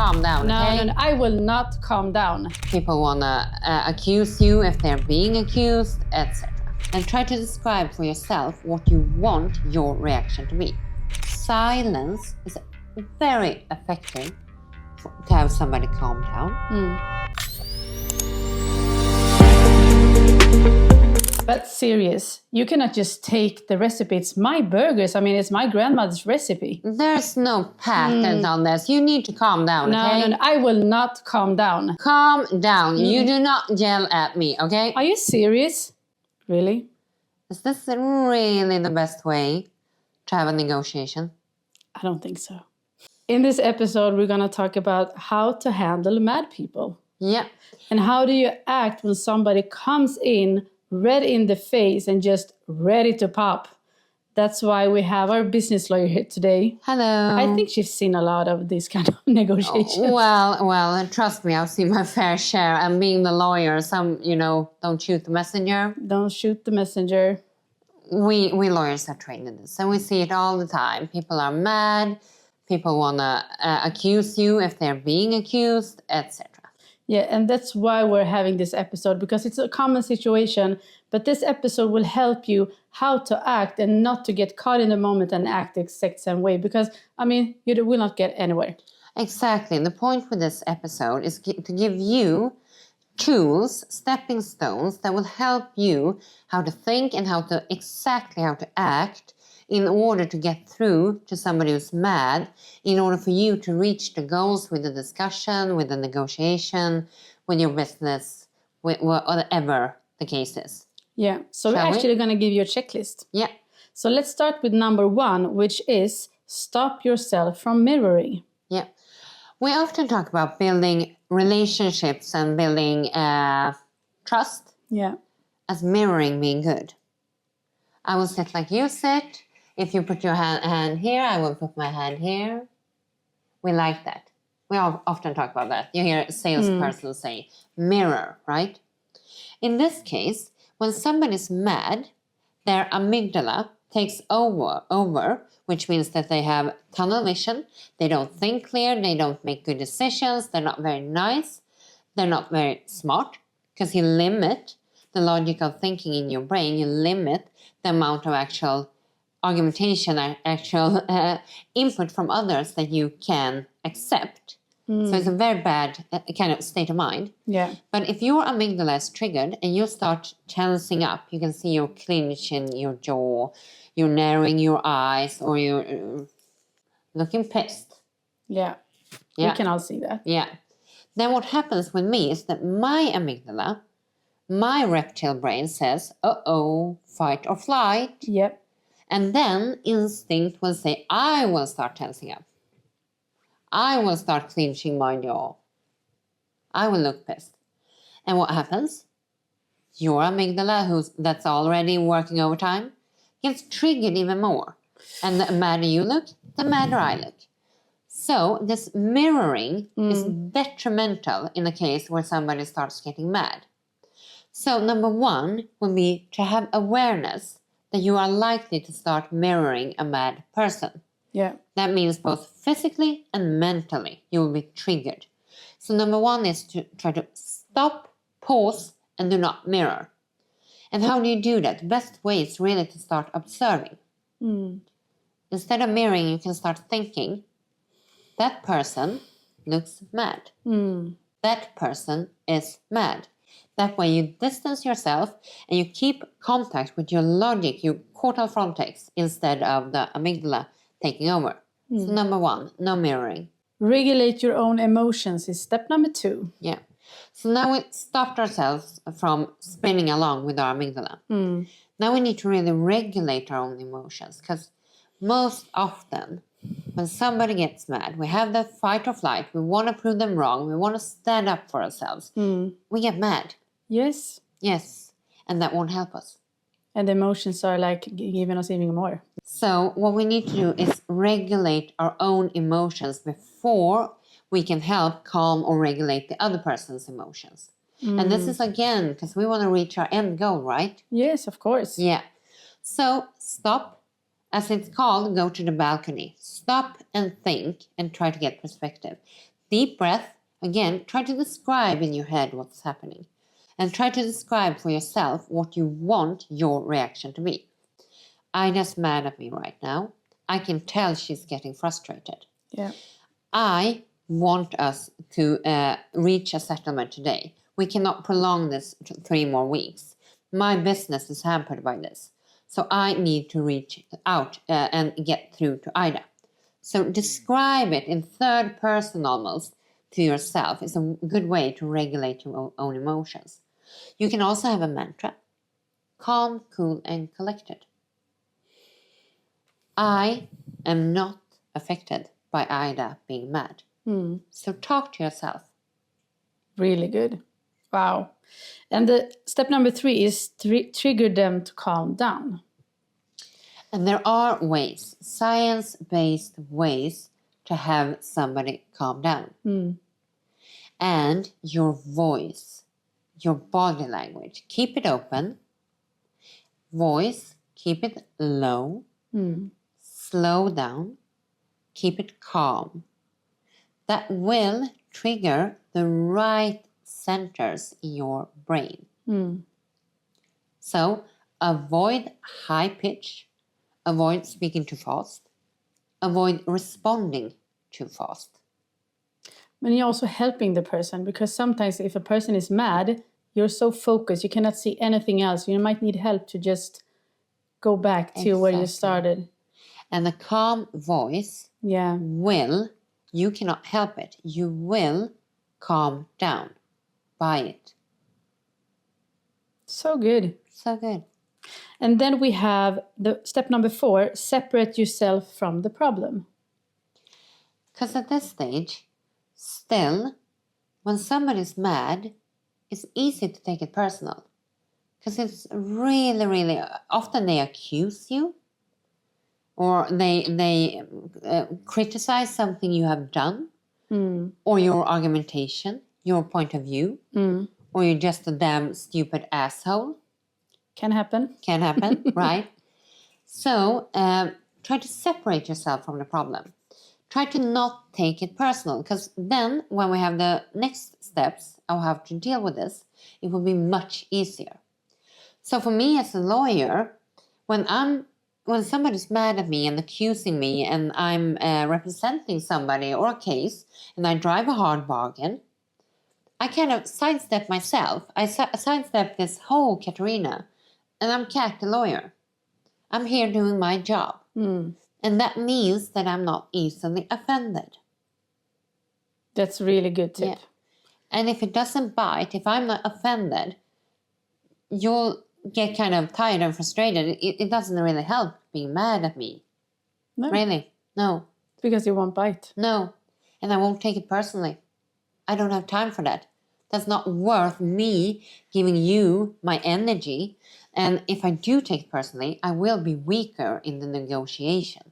calm down, okay? No, I will not calm down. People want to accuse you if they're being accused, etc. And try to describe for yourself what you want your reaction to be. Silence is very effective to have somebody calm down. But serious, you cannot just take the recipe. It's my burgers. I mean, it's my grandmother's recipe. There's no patent on this. You need to calm down, okay? No, I will not calm down. Calm down. You do not yell at me, okay? Are you serious? Really? Is this really the best way to have a negotiation? I don't think so. In this episode, we're going to talk about how to handle mad people. Yeah. And how do you act when somebody comes in red in the face and just ready to pop. That's why we have our business lawyer here today. Hello. I think she's seen a lot of these kind of negotiations. Well, trust me, I've seen my fair share. And being the lawyer, some, don't shoot the messenger. Don't shoot the messenger. We lawyers are trained in this, and we see it all the time. People are mad. People want to accuse you if they're being accused, etc. Yeah, and that's why we're having this episode, because it's a common situation. But this episode will help you how to act and not to get caught in the moment and act the exact same way. Because, you will not get anywhere. Exactly. The point with this episode is to give you tools, stepping stones that will help you how to think and how to act in order to get through to somebody who's mad, in order for you to reach the goals with the discussion, with the negotiation, with your business, with whatever the case is. Yeah, so we're actually going to give you a checklist. Yeah. So let's start with number 1, which is stop yourself from mirroring. Yeah. We often talk about building relationships and building trust. Yeah. As mirroring being good. I will sit like you sit. If you put your hand here, I will put my hand here. We like that. We often talk about that. You hear a salesperson say, mirror, right? In this case, when somebody's mad, their amygdala takes over, which means that they have tunnel vision. They don't think clear. They don't make good decisions. They're not very nice. They're not very smart, because you limit the logical thinking in your brain. You limit the amount of actual argumentation, actual input from others that you can accept. So it's a very bad kind of state of mind. Yeah. But if your amygdala is triggered and you start tensing up, you can see you're clenching your jaw, you're narrowing your eyes, or you're looking pissed. Yeah. We can all see that. Yeah. Then what happens with me is that my amygdala, my reptile brain says, uh-oh, fight or flight. Yep. And then instinct will say, I will start tensing up. I will start clenching my jaw. I will look pissed. And what happens? Your amygdala, that's already working overtime, gets triggered even more. And the madder you look, the madder I look. So this mirroring is detrimental in a case where somebody starts getting mad. So number 1 would be to have awareness that you are likely to start mirroring a mad person. Yeah. That means both physically and mentally you will be triggered. So number 1 is to try to stop, pause, and do not mirror. And how do you do that? The best way is really to start observing. Instead of mirroring, you can start thinking, that person looks mad. That person is mad. That way you distance yourself and you keep contact with your logic, your caudal frontex, instead of the amygdala taking over. So number 1, no mirroring. Regulate your own emotions is step number 2. Yeah. So now we stopped ourselves from spinning along with our amygdala. Now we need to really regulate our own emotions, because most often when somebody gets mad, we have that fight or flight. We want to prove them wrong. We want to stand up for ourselves. We get mad. Yes. Yes. And that won't help us. And the emotions are like giving us even more. So what we need to do is regulate our own emotions before we can help calm or regulate the other person's emotions. And this is again, because we want to reach our end goal, right? Yes, of course. Yeah. So stop. As it's called, go to the balcony. Stop and think and try to get perspective. Deep breath. Again, try to describe in your head what's happening. And try to describe for yourself what you want your reaction to be. Ida's mad at me right now. I can tell she's getting frustrated. Yeah. I want us to reach a settlement today. We cannot prolong this 3 more weeks. My business is hampered by this. So I need to reach out and get through to Ida. So describe it in third person almost to yourself is a good way to regulate your own emotions. You can also have a mantra. Calm, cool, and collected. I am not affected by Ida being mad. So talk to yourself. Really good. Wow. And the step number 3 is trigger them to calm down. And there are ways, science-based ways to have somebody calm down. And your voice, your body language, keep it open. Voice, keep it low. Slow down. Keep it calm. That will trigger the right centers in your brain. So avoid high pitch. Avoid speaking too fast. Avoid responding too fast. And you're also helping the person, because sometimes if a person is mad, you're so focused, you cannot see anything else. You might need help to just go back to where you started. And the calm voice will, you cannot help it, you will calm down by it. So good. So good. And then we have the step number 4, separate yourself from the problem. Because at this stage, still, when somebody's mad, it's easy to take it personal. Because it's really, really, often they accuse you or they criticize something you have done or your argumentation, your point of view, or you're just a damn stupid asshole. Can happen. Can happen, right? So try to separate yourself from the problem. Try to not take it personal, because then when we have the next steps of how to deal with this, it will be much easier. So for me as a lawyer, when somebody's mad at me and accusing me and I'm representing somebody or a case and I drive a hard bargain, I kind of sidestep myself. I sidestep this whole Katarina, and I'm Kat, the lawyer. I'm here doing my job. And that means that I'm not easily offended. That's a really good tip. Yeah. And if it doesn't bite, if I'm not offended, you'll get kind of tired and frustrated. It doesn't really help being mad at me. No. Really. No. Because you won't bite. No. And I won't take it personally. I don't have time for that. That's not worth me giving you my energy. And if I do take it personally, I will be weaker in the negotiation.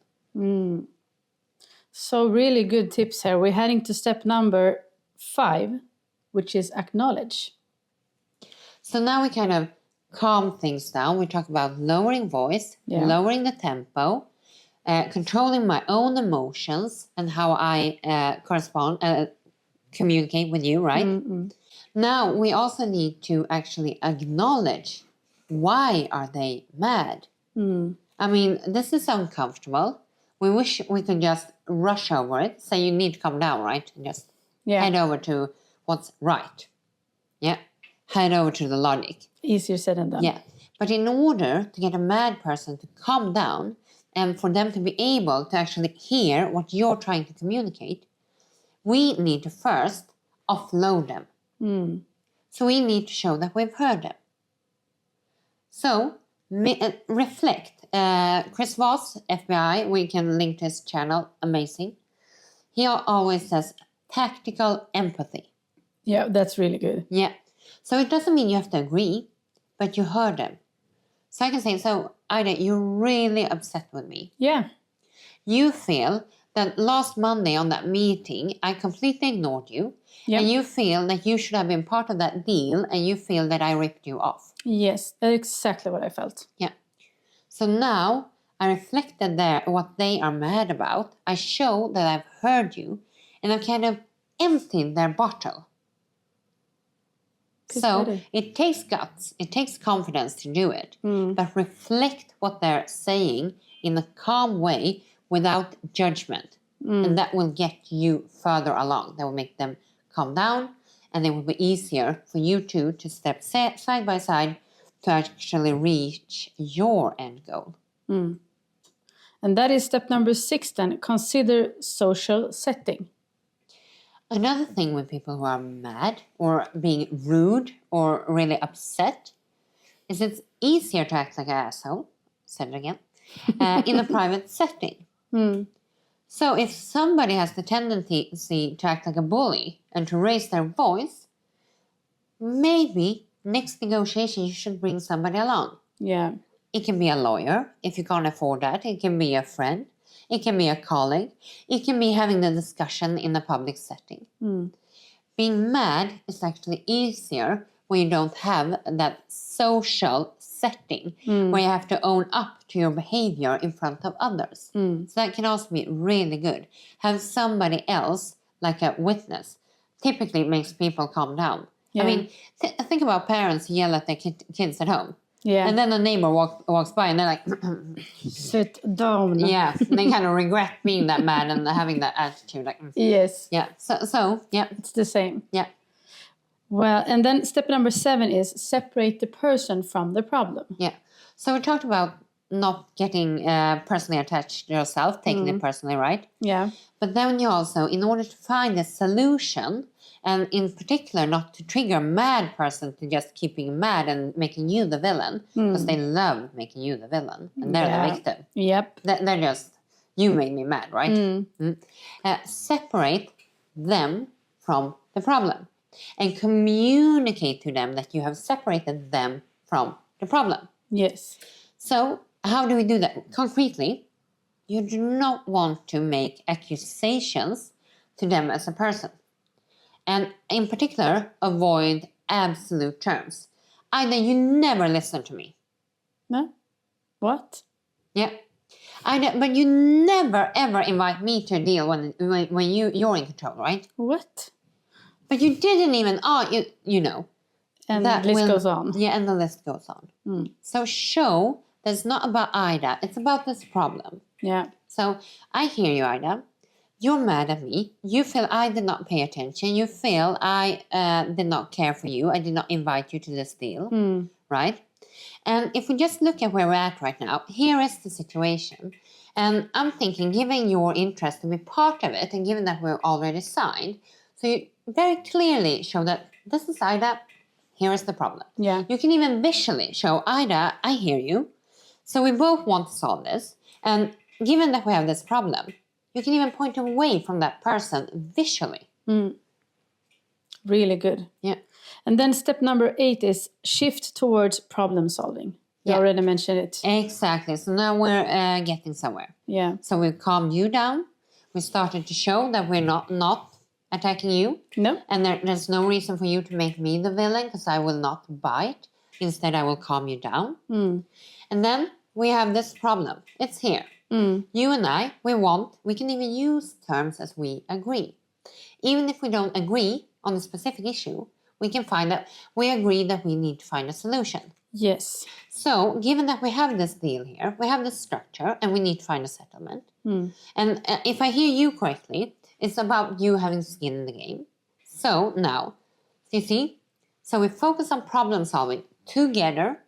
So really good tips here. We're heading to step number 5, which is acknowledge. So now we kind of calm things down. We talk about lowering voice, lowering the tempo, controlling my own emotions and how I communicate with you, right? Now we also need to actually acknowledge, why are they mad? I mean, this is uncomfortable. We wish we could just rush over it. Say you need to calm down, right? And just head over to what's right. Yeah. Head over to the logic. Easier said than done. Yeah. But in order to get a mad person to calm down and for them to be able to actually hear what you're trying to communicate, we need to first offload them. So we need to show that we've heard them. So reflect. Chris Voss, FBI, we can link to his channel, amazing. He always says tactical empathy. Yeah, that's really good. Yeah. So it doesn't mean you have to agree, but you heard them. So I can say, so Ida, you're really upset with me. Yeah. You feel that last Monday on that meeting, I completely ignored you. Yep. And you feel that you should have been part of that deal and you feel that I ripped you off. Yes, that's exactly what I felt. Yeah. So now I reflected there what they are mad about. I show that I've heard you and I kind of empty their bottle. So it takes guts, it takes confidence to do it, but reflect what they're saying in a calm way without judgment. And that will get you further along. That will make them calm down, and it will be easier for you two to step side by side to actually reach your end goal. And that is step number 6 then. Consider social setting. Another thing with people who are mad or being rude or really upset is it's easier to act like an asshole, said it again, in a private setting. So if somebody has the tendency to act like a bully and to raise their voice, maybe next negotiation you should bring somebody along. Yeah. It can be a lawyer if you can't afford that. It can be a friend. It can be a colleague. It can be having the discussion in a public setting. Being mad is actually easier when you don't have that social setting where you have to own up to your behavior in front of others. So that can also be really good. Have somebody else, like a witness, typically makes people calm down. Yeah. I mean, think about parents who yell at their kids at home. Yeah. And then a neighbor walks by and they're like, sit down. Yeah, they kind of regret being that mad and having that attitude. Like, Yes. Yeah, so yeah. It's the same. Yeah. Well, and then step number 7 is separate the person from the problem. Yeah. So we talked about not getting personally attached to yourself, taking it personally, right? Yeah. But then you also, in order to find a solution, and in particular not to trigger a mad person to just keep being mad and making you the villain, because they love making you the villain, and they're the victim. Yep. They're just, you made me mad, right? Separate them from the problem and communicate to them that you have separated them from the problem. Yes. So how do we do that? Concretely, you do not want to make accusations to them as a person. And in particular, avoid absolute terms. Either you never listen to me. No? What? Yeah. But you never, ever invite me to a deal when you're in control, right? What? But you didn't even, you know. And the list goes on. Yeah, and the list goes on. So show that it's not about Ida, it's about this problem. Yeah. So I hear you, Ida. You're mad at me. You feel I did not pay attention. You feel I did not care for you. I did not invite you to this deal, right? And if we just look at where we're at right now, here is the situation. And I'm thinking, given your interest to be part of it, and given that we're already signed, so you very clearly show that this is Ida, here is the problem. Yeah. You can even visually show, Ida, I hear you. So we both want to solve this. And given that we have this problem, you can even point away from that person visually. Really good. Yeah. And then step number 8 is shift towards problem solving. You already mentioned it. Exactly. So now we're getting somewhere. Yeah. So we've calmed you down. We started to show that we're not attacking you. No. And there's no reason for you to make me the villain, because I will not bite. Instead, I will calm you down. And then we have this problem. It's here. You and I, we can even use terms as we agree. Even if we don't agree on a specific issue, we can find that we agree that we need to find a solution. Yes. So, given that we have this deal here, we have this structure, and we need to find a settlement. And if I hear you correctly, it's about you having skin in the game. So, now, you see? So, we focus on problem solving together.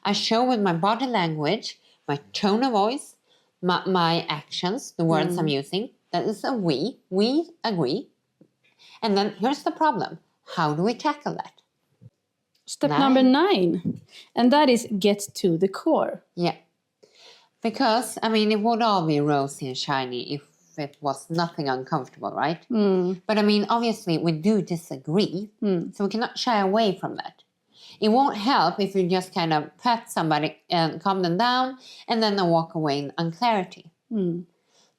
I show with my body language, my tone of voice, my actions, the words I'm using, that is a we agree. And then here's the problem. How do we tackle that? Step number 9, and that is get to the core. Yeah. Because, I mean, it would all be rosy and shiny if it was nothing uncomfortable, right? But, I mean, obviously, we do disagree, so we cannot shy away from that. It won't help if you just kind of pat somebody and calm them down and then they walk away in unclarity.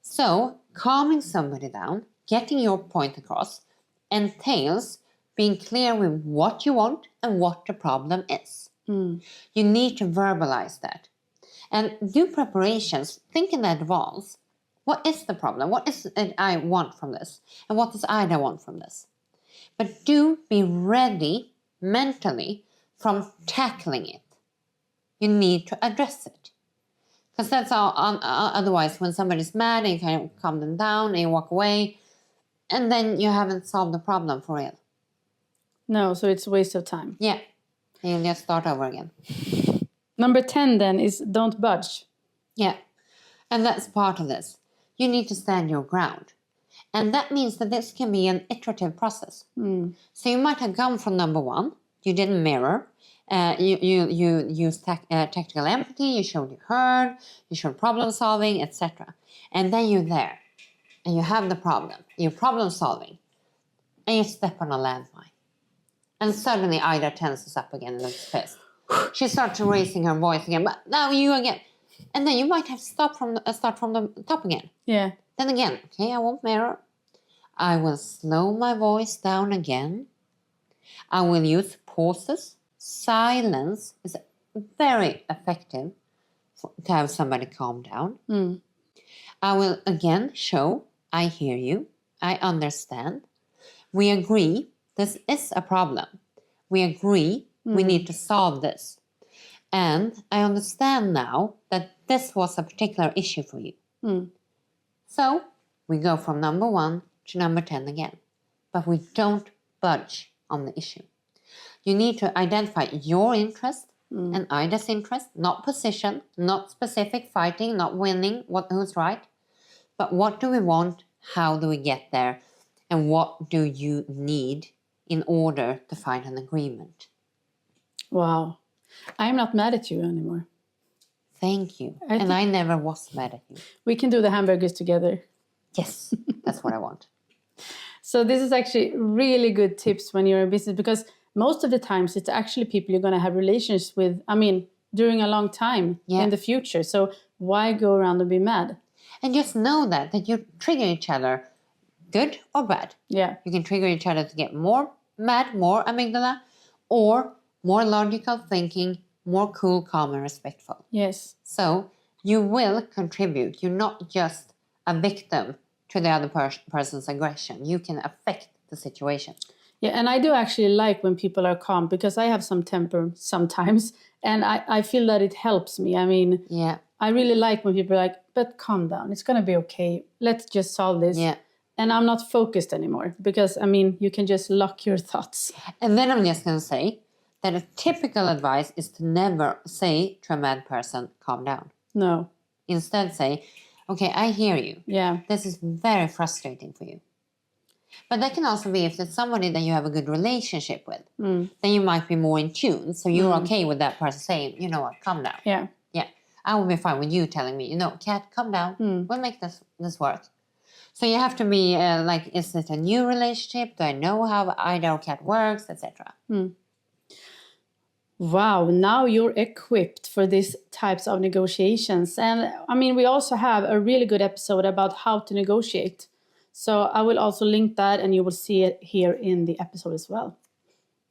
So, calming somebody down, getting your point across, entails being clear with what you want and what the problem is. You need to verbalize that. And do preparations, think in advance. What is the problem? What is it I want from this? And what does Ida want from this? But do be ready mentally from tackling it. You need to address it. Because that's all, otherwise when somebody's mad and you kind of calm them down and you walk away, and then you haven't solved the problem for real. No, so it's a waste of time. Yeah. And you just start over again. Number 10 then is don't budge. Yeah. And that's part of this. You need to stand your ground. And that means that this can be an iterative process. So you might have gone from number 1. You didn't mirror. You used tactical empathy. You showed you heard. You showed problem solving, etc. And then you're there. And you have the problem. You're problem solving. And you step on a landmine. And suddenly Ida tenses up again and looks pissed. She starts raising her voice again. But now you again. And then you might have to start from the top again. Yeah. Then again, okay, I won't mirror. I will slow my voice down again. I will use pauses. Silence is very effective to have somebody calm down. I will again show I hear you. I understand. We agree this is a problem. We agree we need to solve this. And I understand now that this was a particular issue for you. So we go from number 1 to number 10 again. But we don't budge on the issue. You need to identify your interest and Ida's interest, not position, not specific fighting, not winning, who's right. But what do we want? How do we get there? And what do you need in order to find an agreement? Wow. I'm not mad at you anymore. Thank you. And I never was mad at you. We can do the hamburgers together. Yes, that's what I want. So this is actually really good tips when you're in business, because most of the times it's actually people you're going to have relations with, during a long time in the future. So why go around and be mad? And just know that you trigger each other, good or bad. Yeah. You can trigger each other to get more mad, more amygdala, or more logical thinking, more cool, calm, and respectful. Yes. So you will contribute. You're not just a victim to the other person's aggression. You can affect the situation. Yeah, and I do actually like when people are calm, because I have some temper sometimes, and I feel that it helps me. I really like when people are like, but calm down. It's going to be okay. Let's just solve this. Yeah. And I'm not focused anymore, because, you can just lock your thoughts. And then I'm just going to say that a typical advice is to never say to a mad person, calm down. No. Instead say, okay, I hear you. Yeah. This is very frustrating for you. But that can also be if it's somebody that you have a good relationship with, then you might be more in tune. So you're okay with that person saying, you know what, calm down. Yeah. Yeah. I will be fine with you telling me, Kat, calm down. We'll make this work. So you have to be is it a new relationship? Do I know how Ida or Kat works, etc.? Wow, now you're equipped for these types of negotiations. And we also have a really good episode about how to negotiate. So I will also link that, and you will see it here in the episode as well.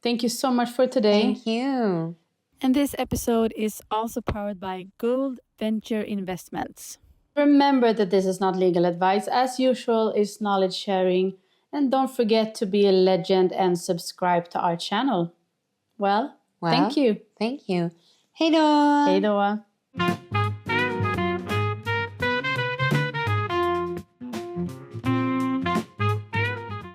Thank you so much for today. Thank you. And this episode is also powered by Gold Venture Investments. Remember that this is not legal advice. As usual, it's knowledge sharing. And don't forget to be a legend and subscribe to our channel. Well, thank you. Thank you. Hej då! Hej då!